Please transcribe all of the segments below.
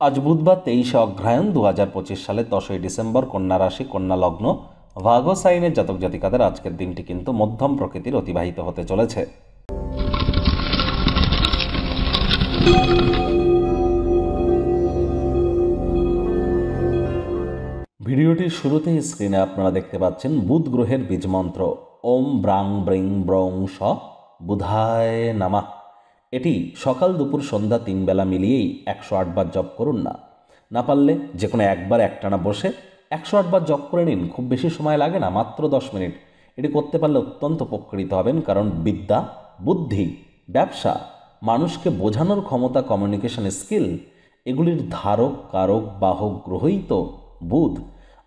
আজ বুধবার 23শে অগ্রহায়ণ 2025 সালের 10ই ডিসেম্বর, কন্যা রাশি, কন্যা লগ্ন, ভাগ্য সাইনের জাতক জাতিকাদের আজকের দিনটি কিন্তু মধ্যম প্রকৃতির অতিবাহিত হতে চলেছে। ভিডিওটির শুরুতেই স্ক্রিনে আপনারা দেখতে পাচ্ছেন বুধ গ্রহের বীজমন্ত্র ওম ব্রাং ব্রিং ব্রং স বুধায় নামা। এটি সকাল দুপুর সন্ধ্যা 3 বেলা মিলিয়েই 108 বার জপ করুন না পারলে যে কোনো একবার একটানা বসে 108 বার জপ করে নিন। খুব বেশি সময় লাগে না, মাত্র 10 মিনিট। এটি করতে পারলে অত্যন্ত উপকৃত হবেন, কারণ বিদ্যা, বুদ্ধি, ব্যবসা, মানুষকে বোঝানোর ক্ষমতা, কমিউনিকেশন স্কিল, এগুলির ধারক, কারক, বাহক গ্রহই তো বুধ।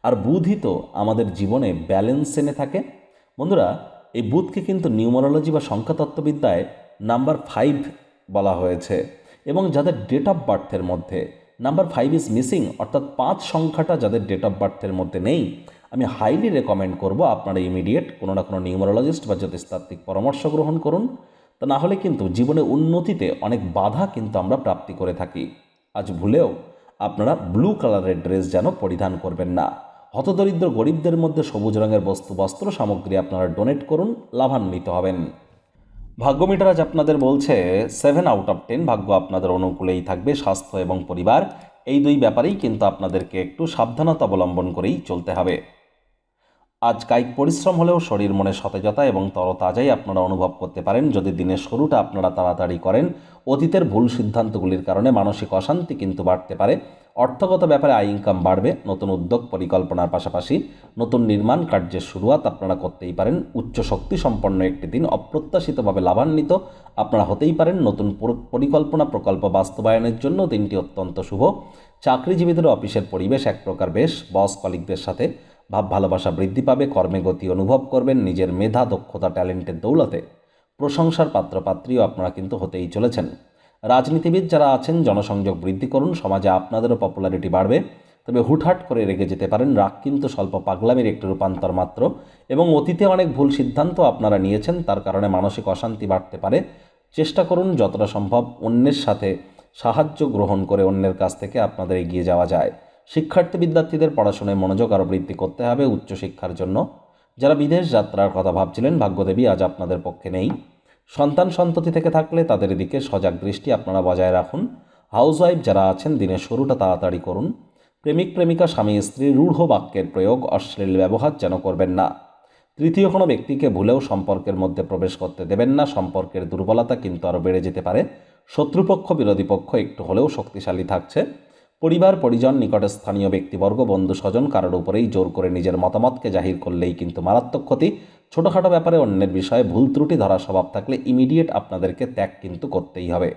আর বুধই তো আমাদের জীবনে ব্যালেন্স এনে থাকে। বন্ধুরা, এই বুধকে কিন্তু নিউমারোলজি বা সংখ্যাতত্ত্ববিদ্যায় নাম্বার 5 বলা হয়েছে, এবং যাদের ডেট অফ বার্থের মধ্যে নাম্বার 5 ইজ মিসিং, অর্থাৎ 5 সংখ্যাটা যাদের ডেট অফ বার্থের মধ্যে নেই, আমি হাইলি রেকমেন্ড করব আপনারা ইমিডিয়েট কোনো না কোনো নিউমারোলজিস্ট বা জ্যোতিষতাত্ত্বিক পরামর্শ গ্রহণ করুন। তা না হলে কিন্তু জীবনে উন্নতিতে অনেক বাধা কিন্তু আমরা প্রাপ্তি করে থাকি। আজ ভুলেও আপনারা ব্লু কালারের ড্রেস যেন পরিধান করবেন না। হতদরিদ্র গরিবদের মধ্যে সবুজ রঙের বস্ত্র সামগ্রী আপনারা ডোনেট করুন, লাভান্বিত হবেন। ভাগ্য মিটার আজ আপনাদের বলছে 7 আউট অফ 10, ভাগ্য আপনাদের অনুকূলেই থাকবে। স্বাস্থ্য এবং পরিবার, এই দুই ব্যাপারেই কিন্তু আপনাদেরকে একটু সাবধানতা অবলম্বন করেই চলতে হবে। আজ কায়িক পরিশ্রম হলেও শরীর মনে সতেজতা এবং তরতাজাই আপনারা অনুভব করতে পারেন যদি দিনের শুরুটা আপনারা তাড়াতাড়ি করেন। অতীতের ভুল সিদ্ধান্তগুলির কারণে মানসিক অশান্তি কিন্তু বাড়তে পারে। অর্থগত ব্যাপারে আয় ইনকাম বাড়বে। নতুন উদ্যোগ পরিকল্পনার পাশাপাশি নতুন নির্মাণ কার্যের শুরুয়াত আপনারা করতেই পারেন। উচ্চ শক্তি সম্পন্ন একটি দিন, অপ্রত্যাশিতভাবে লাভান্বিত আপনারা হতেই পারেন। নতুন পরিকল্পনা প্রকল্প বাস্তবায়নের জন্য দিনটি অত্যন্ত শুভ। চাকরিজীবীদের অফিসের পরিবেশ এক প্রকার বেশ। বস কলিগদের সাথে ভাব ভালোবাসা বৃদ্ধি পাবে। কর্মে গতি অনুভব করবেন। নিজের মেধা, দক্ষতা, ট্যালেন্টের দৌলতে প্রশংসার পাত্রপাত্রীও আপনারা কিন্তু হতেই চলেছেন। রাজনীতিবিদ যারা আছেন, জনসংযোগ বৃদ্ধি করুন। সমাজে আপনাদেরও পপুলারিটি বাড়বে, তবে হুটহাট করে রেগে যেতে পারেন। রাগ কিন্তু স্বল্প পাগলামির একটি রূপান্তর মাত্র, এবং অতীতে অনেক ভুল সিদ্ধান্ত আপনারা নিয়েছেন, তার কারণে মানসিক অশান্তি বাড়তে পারে। চেষ্টা করুন যতটা সম্ভব অন্যের সাথে সাহায্য গ্রহণ করে অন্যের কাছ থেকে আপনাদের এগিয়ে যাওয়া যায়। শিক্ষার্থী বিদ্যার্থীদের পড়াশোনায় মনোযোগ আরও বৃদ্ধি করতে হবে উচ্চশিক্ষার জন্য। যারা বিদেশ যাত্রার কথা ভাবছিলেন, ভাগ্যদেবী আজ আপনাদের পক্ষে নেই। সন্তান সন্ততি থেকে থাকলে তাদের দিকে সজাগ দৃষ্টি আপনারা বজায় রাখুন। হাউসওয়াইফ যারা আছেন, দিনের শুরুটা তাড়াতাড়ি করুন। প্রেমিক প্রেমিকা, স্বামী স্ত্রী রূঢ় বাক্যের প্রয়োগ, অশ্লীল ব্যবহার যেন করবেন না। তৃতীয় কোনো ব্যক্তিকে ভুলেও সম্পর্কের মধ্যে প্রবেশ করতে দেবেন না। সম্পর্কের দুর্বলতা কিন্তু আরও বেড়ে যেতে পারে। শত্রুপক্ষ, বিরোধী পক্ষ একটু হলেও শক্তিশালী থাকছে। পরিবার, পরিজন, নিকটে স্থানীয় ব্যক্তিবর্গ, বন্ধু স্বজন কারোর উপরেই জোর করে নিজের মতামতকে জাহির করলেই কিন্তু মারাত্মক ক্ষতি। ছোটোখাটো ব্যাপারে অন্যের বিষয়ে ভুল ত্রুটি ধরার স্বভাব থাকলে ইমিডিয়েট আপনাদেরকে ত্যাগ কিন্তু করতেই হবে।